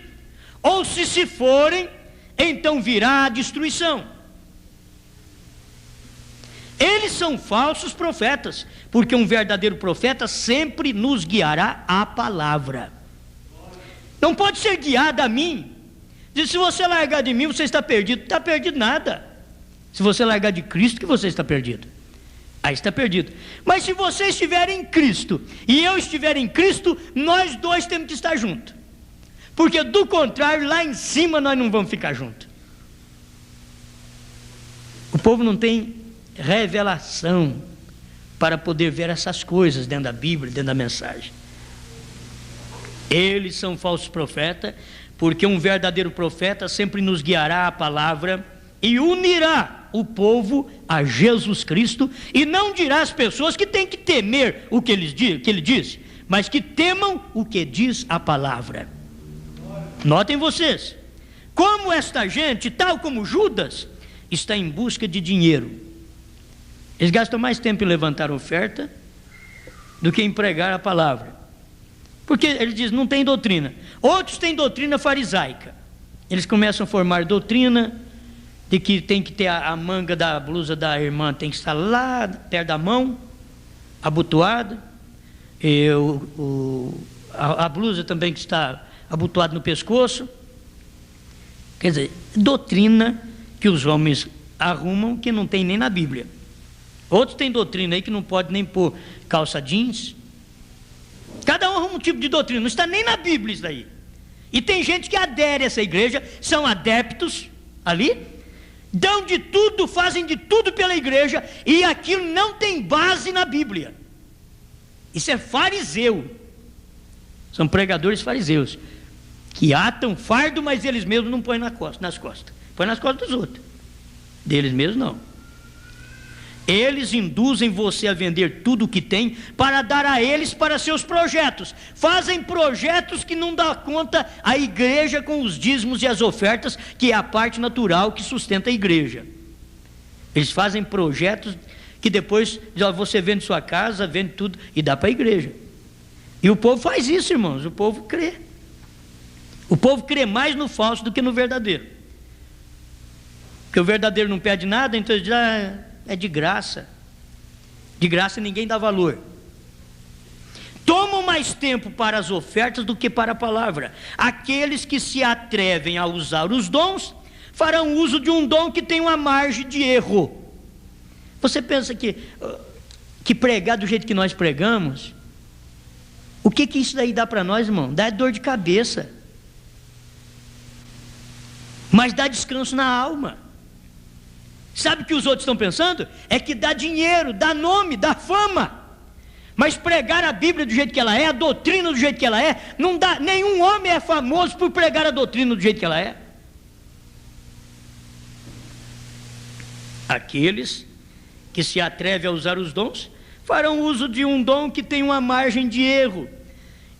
ou se forem, então virá a destruição. Eles são falsos profetas, porque um verdadeiro profeta sempre nos guiará à palavra. Não pode ser guiado a mim. Diz: se você largar de mim, você está perdido. Não está perdido nada. Se você largar de Cristo, que você está perdido. Aí está perdido. Mas se você estiver em Cristo e eu estiver em Cristo, nós dois temos que estar juntos. Porque do contrário, lá em cima nós não vamos ficar juntos. O povo não tem revelação para poder ver essas coisas dentro da Bíblia, dentro da mensagem. Eles são falsos profetas, porque um verdadeiro profeta sempre nos guiará à palavra e unirá o povo a Jesus Cristo, e não dirá às pessoas que têm que temer o que ele diz, mas que temam o que diz a palavra. Notem vocês, como esta gente, tal como Judas, está em busca de dinheiro. Eles gastam mais tempo em levantar oferta do que em pregar a palavra. Porque eles dizem: não tem doutrina. Outros têm doutrina farisaica. Eles começam a formar doutrina de que tem que ter a manga da blusa da irmã, tem que estar lá perto da mão. abotoada, a blusa também que está abotoada no pescoço. Quer dizer, doutrina que os homens arrumam que não tem nem na Bíblia. Outros têm doutrina aí que não pode nem pôr calça jeans. Cada um arruma um tipo de doutrina, não está nem na Bíblia isso daí. E tem gente que adere a essa igreja, são adeptos ali, dão de tudo, fazem de tudo pela igreja, e aquilo não tem base na Bíblia. Isso é fariseu. São pregadores fariseus, que atam fardo, mas eles mesmos não põem nas costas. Põe nas costas dos outros. Deles mesmos não. Eles induzem você a vender tudo o que tem para dar a eles para seus projetos. Fazem projetos que não dá conta a igreja com os dízimos e as ofertas, que é a parte natural que sustenta a igreja. Eles fazem projetos que depois você vende sua casa, vende tudo e dá para a igreja. E o povo faz isso, irmãos, o povo crê. O povo crê mais no falso do que no verdadeiro. Porque o verdadeiro não pede nada, então ele diz, é de graça. De graça ninguém dá valor. Tomam mais tempo para as ofertas do que para a palavra. Aqueles que se atrevem a usar os dons, farão uso de um dom que tem uma margem de erro. Você pensa que pregar do jeito que nós pregamos, o que isso daí dá para nós, irmão? Dá dor de cabeça. Mas dá descanso na alma. Sabe o que os outros estão pensando? É que dá dinheiro, dá nome, dá fama. Mas pregar a Bíblia do jeito que ela é, a doutrina do jeito que ela é, não dá. Nenhum homem é famoso por pregar a doutrina do jeito que ela é. Aqueles que se atrevem a usar os dons farão uso de um dom que tem uma margem de erro,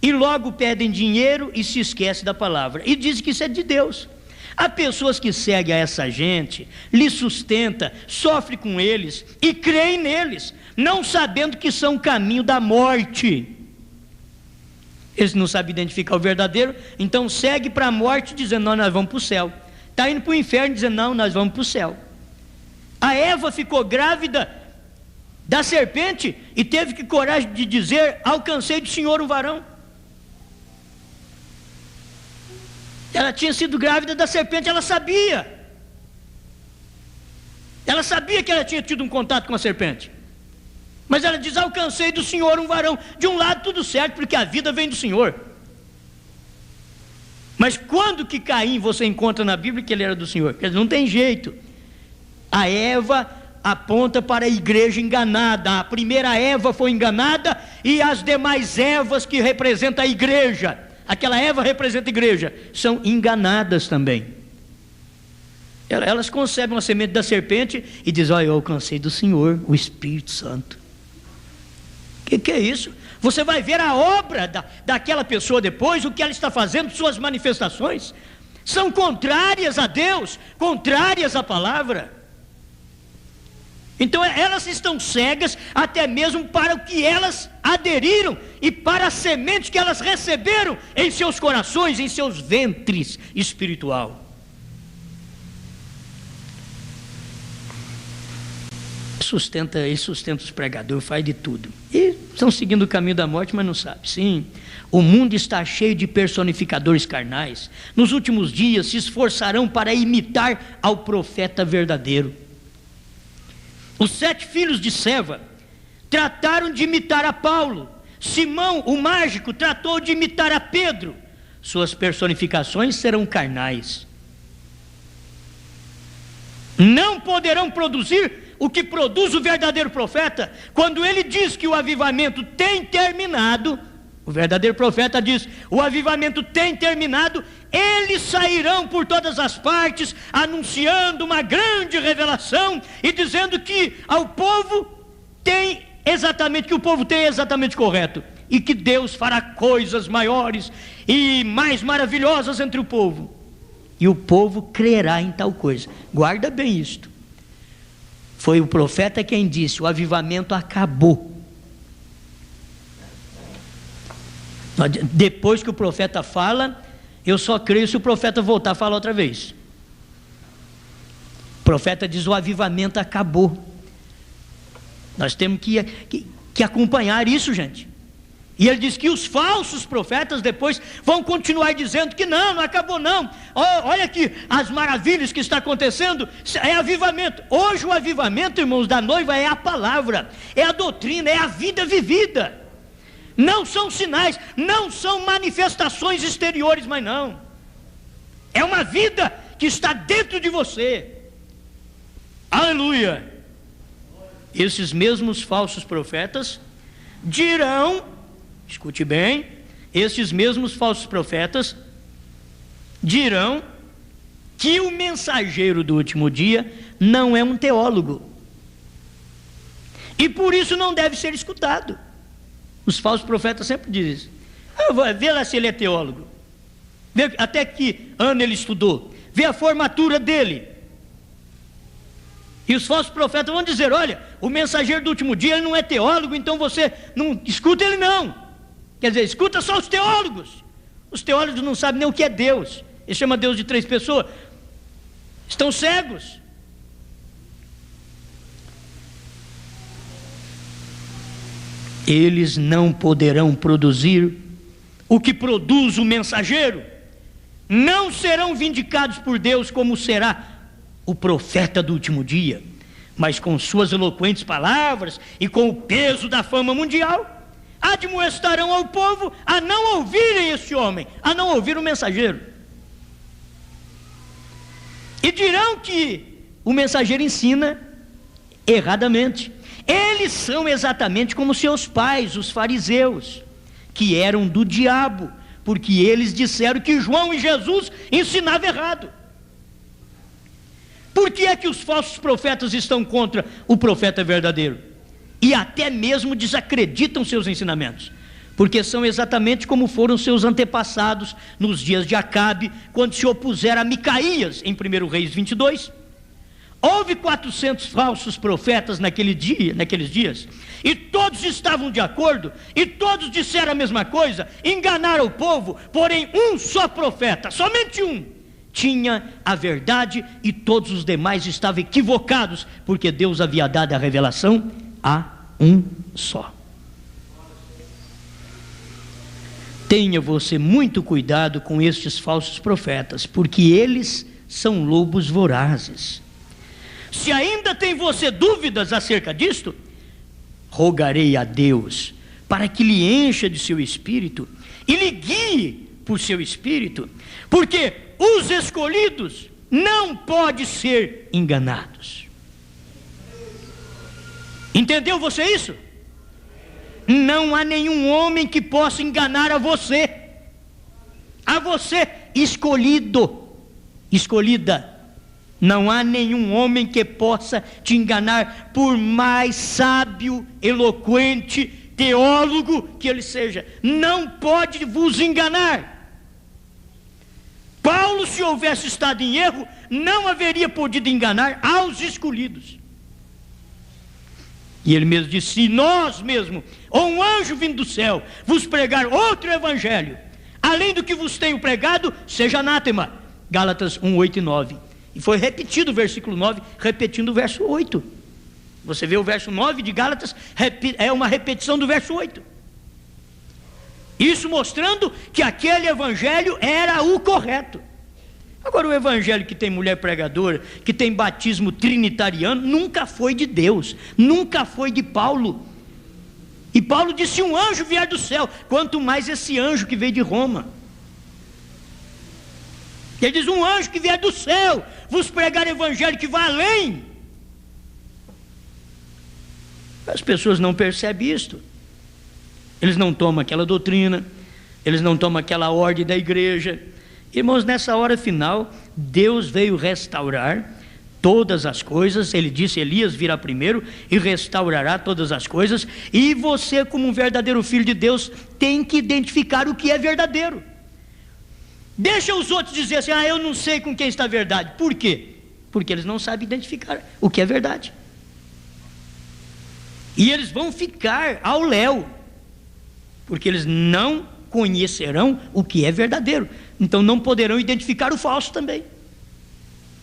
e logo pedem dinheiro e se esquecem da palavra, e dizem que isso é de Deus. Há pessoas que seguem a essa gente, lhes sustenta, sofre com eles e creem neles, não sabendo que são o caminho da morte. Eles não sabem identificar o verdadeiro, então segue para a morte dizendo, não, nós vamos para o céu. Está indo para o inferno dizendo, não, nós vamos para o céu. A Eva ficou grávida da serpente e teve que coragem de dizer, alcancei do Senhor um varão. Ela tinha sido grávida da serpente, ela sabia. Ela sabia que ela tinha tido um contato com a serpente. Mas ela diz, alcancei do Senhor um varão. De um lado tudo certo, porque a vida vem do Senhor. Mas quando que Caim você encontra na Bíblia que ele era do Senhor? Quer dizer, não tem jeito. A Eva aponta para a igreja enganada. A primeira Eva foi enganada e as demais Evas que representam a igreja, aquela Eva representa a igreja, são enganadas também. Elas concebem uma semente da serpente e dizem, olha, eu alcancei do Senhor, o Espírito Santo. Que é isso? Você vai ver a obra daquela pessoa depois, o que ela está fazendo, suas manifestações são contrárias a Deus, contrárias à palavra. Então elas estão cegas até mesmo para o que elas aderiram e para as sementes que elas receberam em seus corações, em seus ventres espiritual. Sustenta os pregadores, faz de tudo. E estão seguindo o caminho da morte, mas não sabem. Sim, o mundo está cheio de personificadores carnais. Nos últimos dias se esforçarão para imitar ao profeta verdadeiro. Os 7 filhos de Seva trataram de imitar a Paulo. Simão, o mágico, tratou de imitar a Pedro. Suas personificações serão carnais. Não poderão produzir o que produz o verdadeiro profeta. Quando ele diz que o avivamento tem terminado, o verdadeiro profeta diz, o avivamento tem terminado, eles sairão por todas as partes, anunciando uma grande revelação e dizendo que ao povo tem exatamente, que o povo tem exatamente correto, e que Deus fará coisas maiores e mais maravilhosas entre o povo, e o povo crerá em tal coisa. Guarda bem isto. Foi o profeta quem disse, o avivamento acabou. Depois que o profeta fala, eu só creio se o profeta voltar a falar outra vez. O profeta diz, o avivamento acabou. Nós temos que que acompanhar isso, gente. E ele diz que os falsos profetas depois vão continuar dizendo que não acabou não. Olha aqui as maravilhas que está acontecendo, é avivamento. Hoje o avivamento, irmãos, da noiva é a palavra, é a doutrina, é a vida vivida. Não são sinais, não são manifestações exteriores, mas não. É uma vida que está dentro de você. Aleluia! Esses mesmos falsos profetas dirão, escute bem, esses mesmos falsos profetas dirão que o mensageiro do último dia não é um teólogo. E por isso não deve ser escutado. Os falsos profetas sempre dizem isso. Vê lá se ele é teólogo. Vê até que ano ele estudou. Vê a formatura dele. E os falsos profetas vão dizer: olha, o mensageiro do último dia ele não é teólogo, então você não escuta ele não. Quer dizer, escuta só os teólogos. Os teólogos não sabem nem o que é Deus. Ele chama Deus de 3 pessoas. Estão cegos. Eles não poderão produzir o que produz o mensageiro. Não serão vindicados por Deus como será o profeta do último dia, mas com suas eloquentes palavras e com o peso da fama mundial, admoestarão ao povo a não ouvirem esse homem, a não ouvir o mensageiro. E dirão que o mensageiro ensina erradamente. Eles são exatamente como seus pais, os fariseus, que eram do diabo, porque eles disseram que João e Jesus ensinavam errado. Por que é que os falsos profetas estão contra o profeta verdadeiro? E até mesmo desacreditam seus ensinamentos, porque são exatamente como foram seus antepassados nos dias de Acabe, quando se opuseram a Micaías, em 1 Reis 22. Houve 400 falsos profetas naqueles dias, e todos estavam de acordo, e todos disseram a mesma coisa, enganaram o povo, porém um só profeta, somente um, tinha a verdade, e todos os demais estavam equivocados, porque Deus havia dado a revelação a um só. Tenha você muito cuidado com estes falsos profetas, porque eles são lobos vorazes. Se ainda tem você dúvidas acerca disto, rogarei a Deus para que lhe encha de seu espírito e lhe guie por seu espírito, porque os escolhidos não podem ser enganados. Entendeu você isso? Não há nenhum homem que possa enganar a você escolhido, escolhida. Não há nenhum homem que possa te enganar, por mais sábio, eloquente, teólogo que ele seja. Não pode vos enganar. Paulo, se houvesse estado em erro, não haveria podido enganar aos escolhidos. E ele mesmo disse: se nós mesmo, ou um anjo vindo do céu, vos pregar outro evangelho, além do que vos tenho pregado, seja anátema. Gálatas 1, 8 e 9. E foi repetido o versículo 9, repetindo o verso 8. Você vê o verso 9 de Gálatas, é uma repetição do verso 8. Isso mostrando que aquele evangelho era o correto. Agora, o evangelho que tem mulher pregadora, que tem batismo trinitariano, nunca foi de Deus, nunca foi de Paulo. E Paulo disse: se um anjo vier do céu, quanto mais esse anjo que veio de Roma. Ele diz: um anjo que vier do céu vos pregar evangelho que vai além. As pessoas não percebem isto. Eles não tomam aquela doutrina, eles não tomam aquela ordem da igreja. Irmãos, nessa hora final, Deus veio restaurar todas as coisas. Ele disse: Elias virá primeiro e restaurará todas as coisas. E você, como um verdadeiro filho de Deus, tem que identificar o que é verdadeiro. Deixa os outros dizer assim: eu não sei com quem está a verdade. Por quê? Porque eles não sabem identificar o que é verdade. E eles vão ficar ao léu, porque eles não conhecerão o que é verdadeiro. Então não poderão identificar o falso também.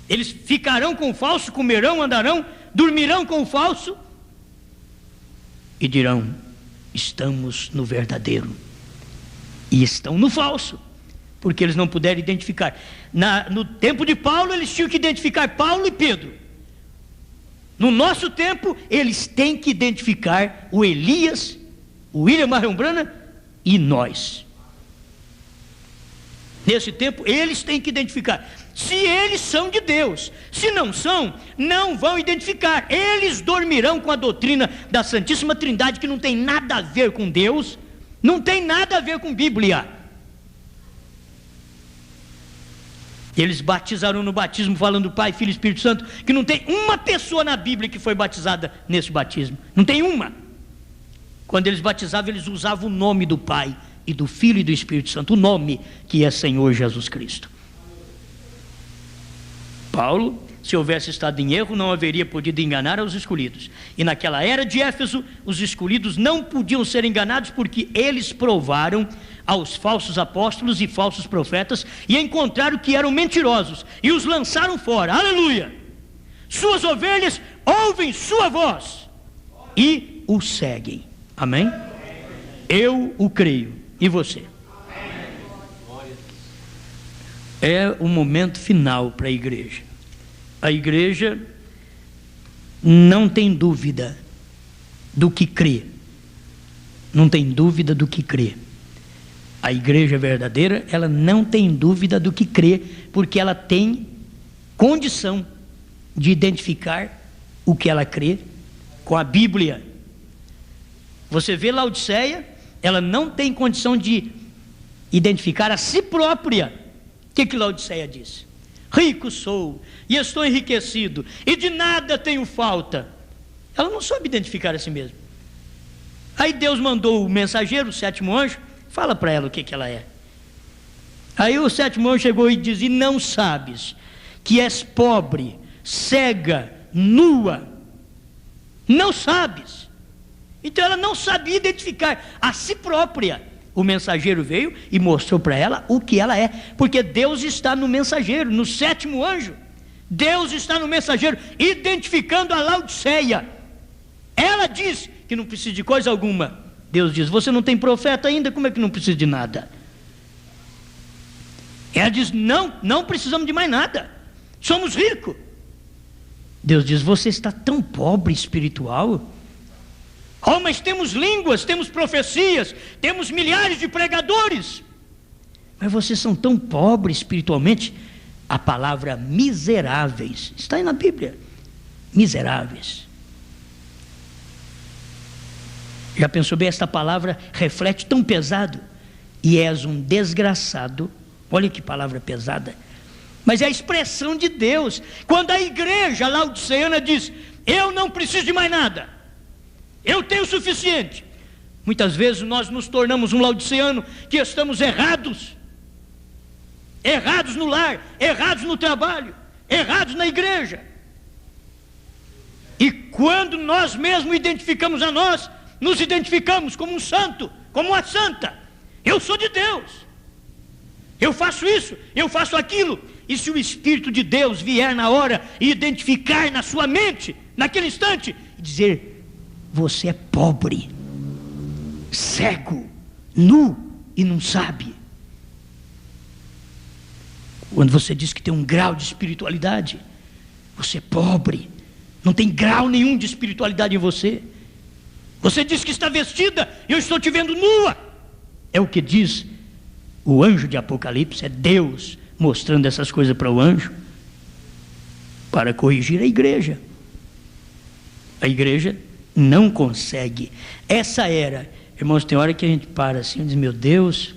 Eles ficarão com o falso, comerão, andarão, dormirão com o falso e dirão: estamos no verdadeiro e estão no falso, porque eles não puderam identificar. No tempo de Paulo, eles tinham que identificar Paulo e Pedro. No nosso tempo, eles têm que identificar o Elias, o William Marion Branham e nós. Nesse tempo, eles têm que identificar se eles são de Deus. Se não são, não vão identificar. Eles dormirão com a doutrina da Santíssima Trindade, que não tem nada a ver com Deus, não tem nada a ver com Bíblia. Eles batizaram no batismo falando Pai, Filho e Espírito Santo, que não tem uma pessoa na Bíblia que foi batizada nesse batismo, não tem uma. Quando eles batizavam, eles usavam o nome do Pai e do Filho e do Espírito Santo, o nome que é Senhor Jesus Cristo. Paulo, se houvesse estado em erro, não haveria podido enganar aos escolhidos. E naquela era de Éfeso, os escolhidos não podiam ser enganados, porque eles provaram aos falsos apóstolos e falsos profetas e encontraram que eram mentirosos e os lançaram fora. Aleluia! Suas ovelhas ouvem sua voz e o seguem. Amém? Eu o creio. E você? É o momento final para a igreja. A igreja não tem dúvida do que crê. Não tem dúvida do que crê. A igreja verdadeira, ela não tem dúvida do que crê, porque ela tem condição de identificar o que ela crê com a Bíblia. Você vê Laodiceia, ela não tem condição de identificar a si própria. O que Laodiceia diz? Rico sou, e estou enriquecido, e de nada tenho falta. Ela não soube identificar a si mesma. Aí Deus mandou o mensageiro, o sétimo anjo, fala para ela o que ela é. Aí o sétimo anjo chegou e disse: e não sabes que és pobre, cega, nua? Não sabes. Então ela não sabia identificar a si própria. O mensageiro veio e mostrou para ela o que ela é, porque Deus está no mensageiro, no sétimo anjo. Deus está no mensageiro, identificando a Laodiceia. Ela diz que não precisa de coisa alguma. Deus diz: você não tem profeta ainda, como é que não precisa de nada? Ela diz: não precisamos de mais nada, somos ricos. Deus diz: você está tão pobre espiritual. Oh, mas temos línguas, temos profecias, temos milhares de pregadores, mas vocês são tão pobres espiritualmente. A palavra miseráveis está aí na Bíblia. Miseráveis. Já pensou bem? Esta palavra reflete tão pesado. E és um desgraçado. Olha que palavra pesada. Mas é a expressão de Deus. Quando a igreja laodiceana diz: eu não preciso de mais nada, eu tenho o suficiente. Muitas vezes nós nos tornamos um laodiceano que estamos errados. Errados no lar, errados no trabalho, errados na igreja. E quando nós mesmos identificamos a nós, nos identificamos como um santo, como uma santa. Eu sou de Deus, eu faço isso, eu faço aquilo. E se o Espírito de Deus vier na hora e identificar na sua mente, naquele instante, e dizer: você é pobre, cego, nu e não sabe. Quando você diz que tem um grau de espiritualidade, você é pobre, não tem grau nenhum de espiritualidade em você. Você diz que está vestida, e eu estou te vendo nua. É o que diz o anjo de Apocalipse. É Deus mostrando essas coisas para o anjo, para corrigir a igreja. A igreja não consegue. Essa era, irmãos, tem hora que a gente para assim e diz: meu Deus,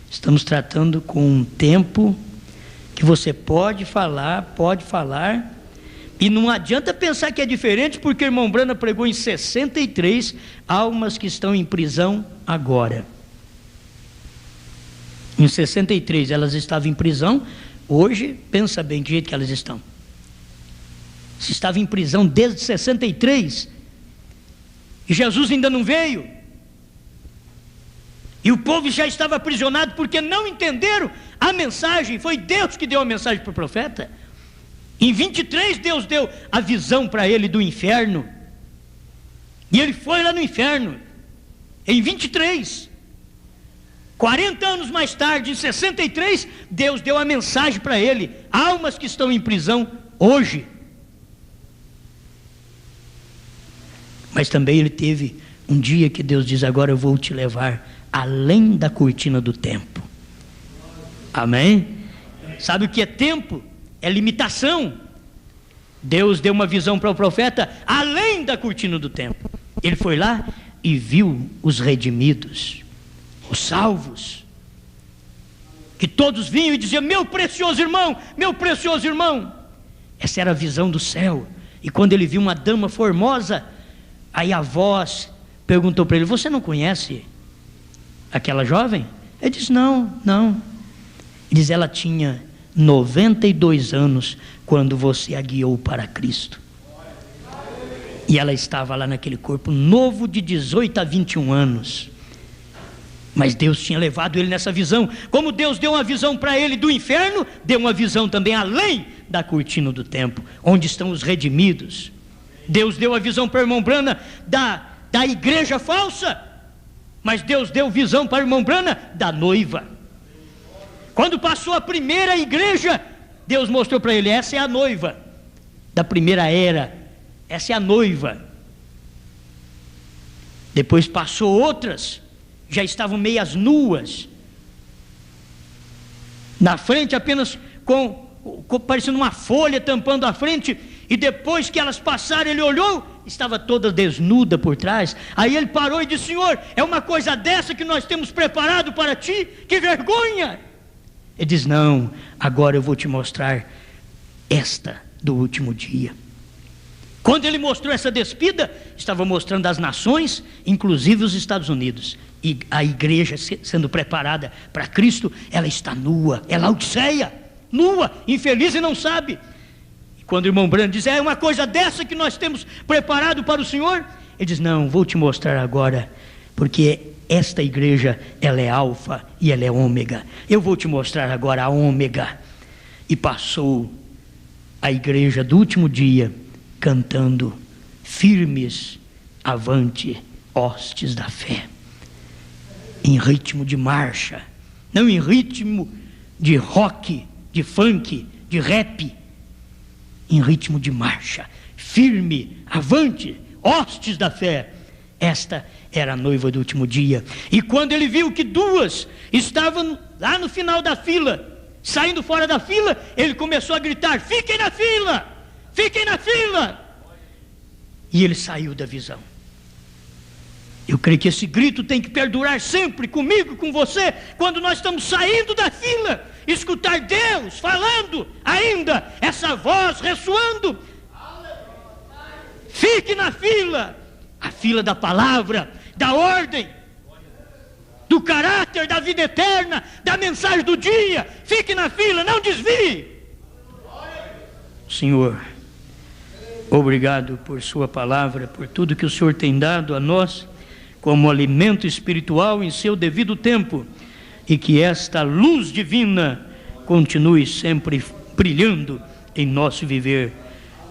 estamos tratando com um tempo que você pode falar, e não adianta pensar que é diferente, porque o irmão Branham pregou em 63 almas que estão em prisão agora. Em 63 elas estavam em prisão. Hoje, pensa bem que jeito que elas estão. Se estavam em prisão desde 63 e Jesus ainda não veio, e o povo já estava aprisionado porque não entenderam a mensagem. Foi Deus que deu a mensagem para o profeta. Em 23 Deus deu a visão para ele do inferno, e ele foi lá no inferno. em 23. 40 anos mais tarde, em 63, Deus deu a mensagem para ele: almas que estão em prisão hoje. Mas também ele teve um dia que Deus diz: agora eu vou te levar além da cortina do tempo. Amém? Sabe o que é tempo? É limitação. Deus deu uma visão para o profeta além da cortina do tempo. Ele foi lá e viu os redimidos, os salvos, que todos vinham e diziam: meu precioso irmão, meu precioso irmão. Essa era a visão do céu. E quando ele viu uma dama formosa, aí a voz perguntou para ele: você não conhece aquela jovem? Ele disse: não. Ele diz: ela tinha 92 anos quando você a guiou para Cristo. E ela estava lá naquele corpo novo de 18 a 21 anos. Mas Deus tinha levado ele nessa visão. Como Deus deu uma visão para ele do inferno, deu uma visão também além da cortina do tempo, onde estão os redimidos. Deus deu a visão para o irmão Branham da igreja falsa, mas Deus deu visão para o irmão Branham da noiva. Quando passou a primeira igreja, Deus mostrou para ele: essa é a noiva da primeira era, essa é a noiva. Depois passou outras, já estavam meias nuas, na frente apenas parecendo uma folha tampando a frente. E depois que elas passaram, ele olhou, estava toda desnuda por trás. Aí ele parou e disse: Senhor, é uma coisa dessa que nós temos preparado para ti? Que vergonha! Ele diz: não, agora eu vou te mostrar esta do último dia. Quando ele mostrou essa despida, estava mostrando as nações, inclusive os Estados Unidos. E a igreja sendo preparada para Cristo, ela está nua, é Laodiceia, nua, infeliz e não sabe. Quando o irmão Branham diz: é uma coisa dessa que nós temos preparado para o Senhor? Ele diz: não, vou te mostrar agora, porque esta igreja, ela é alfa e ela é ômega. Eu vou te mostrar agora a ômega. E passou a igreja do último dia cantando: firmes, avante, hostes da fé. Em ritmo de marcha, não em ritmo de rock, de funk, de rap. Em ritmo de marcha, firme, avante, hostes da fé. Esta era a noiva do último dia. E quando ele viu que duas estavam lá no final da fila, saindo fora da fila, ele começou a gritar: fiquem na fila, fiquem na fila. E ele saiu da visão. Eu creio que esse grito tem que perdurar sempre comigo, com você, quando nós estamos saindo da fila. Escutar Deus falando ainda, essa voz ressoando: fique na fila, a fila da palavra, da ordem, do caráter, da vida eterna, da mensagem do dia. Fique na fila, não desvie. Senhor, obrigado por sua palavra, por tudo que o Senhor tem dado a nós como alimento espiritual em seu devido tempo, e que esta luz divina continue sempre brilhando em nosso viver,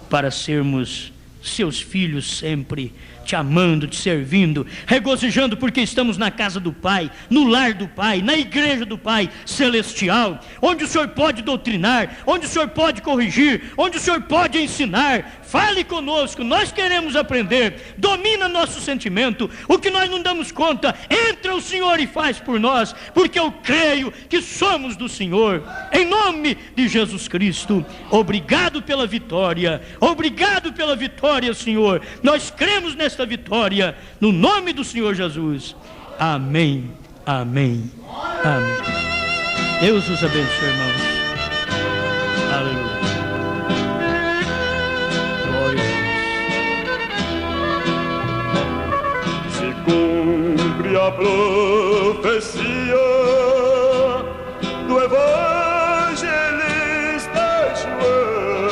para sermos seus filhos sempre, te amando, te servindo, regozijando porque estamos na casa do Pai, no lar do Pai, na igreja do Pai celestial, onde o Senhor pode doutrinar, onde o Senhor pode corrigir, onde o Senhor pode ensinar. Fale conosco, nós queremos aprender. Domina nosso sentimento, o que nós não damos conta, entra o Senhor e faz por nós, porque eu creio que somos do Senhor. Em nome de Jesus Cristo, obrigado pela vitória, Senhor. Nós cremos nesta vitória, no nome do Senhor Jesus. Amém, amém, amém. Deus os abençoe, irmãos. Aleluia. Glória a Deus. Se cumpre a profecia do evangelista João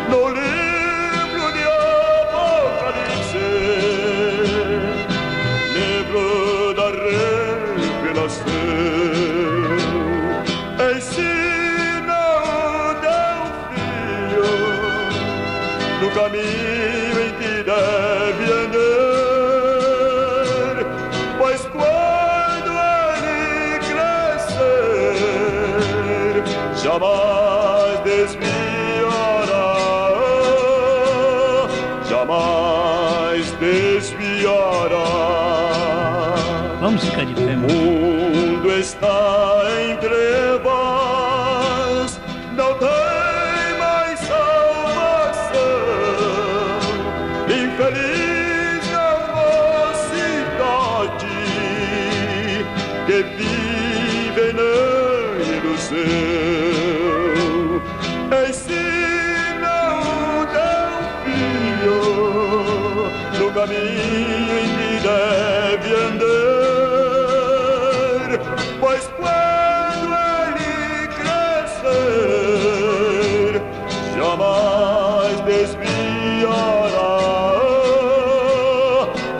no livro de Apocalipse, livro da revelação. Ensina o teu filho no caminho em que deve andar. jamais desviará, jamais desviará. Vamos ficar de pé, O mundo está em trevas, não tem mais salvação. Infeliz a mocidade que vive na ilusão. Ensina o teu filho no caminho em que deve andar, pois quando ele crescer, jamais desviará,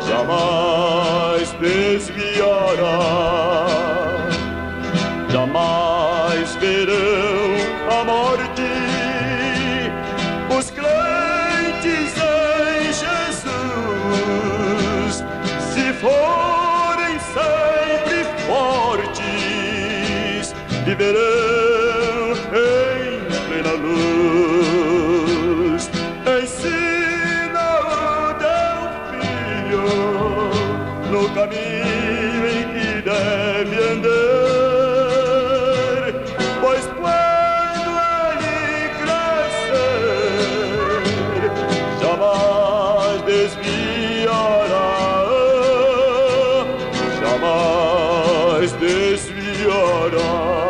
jamais desviará. Jamais verão a morte os crentes em Jesus, se forem sempre fortes, viverão em plena luz. Ensina o teu filho no caminho em que deve andar, pois quando ele crescer, jamais desviará, jamais desviará.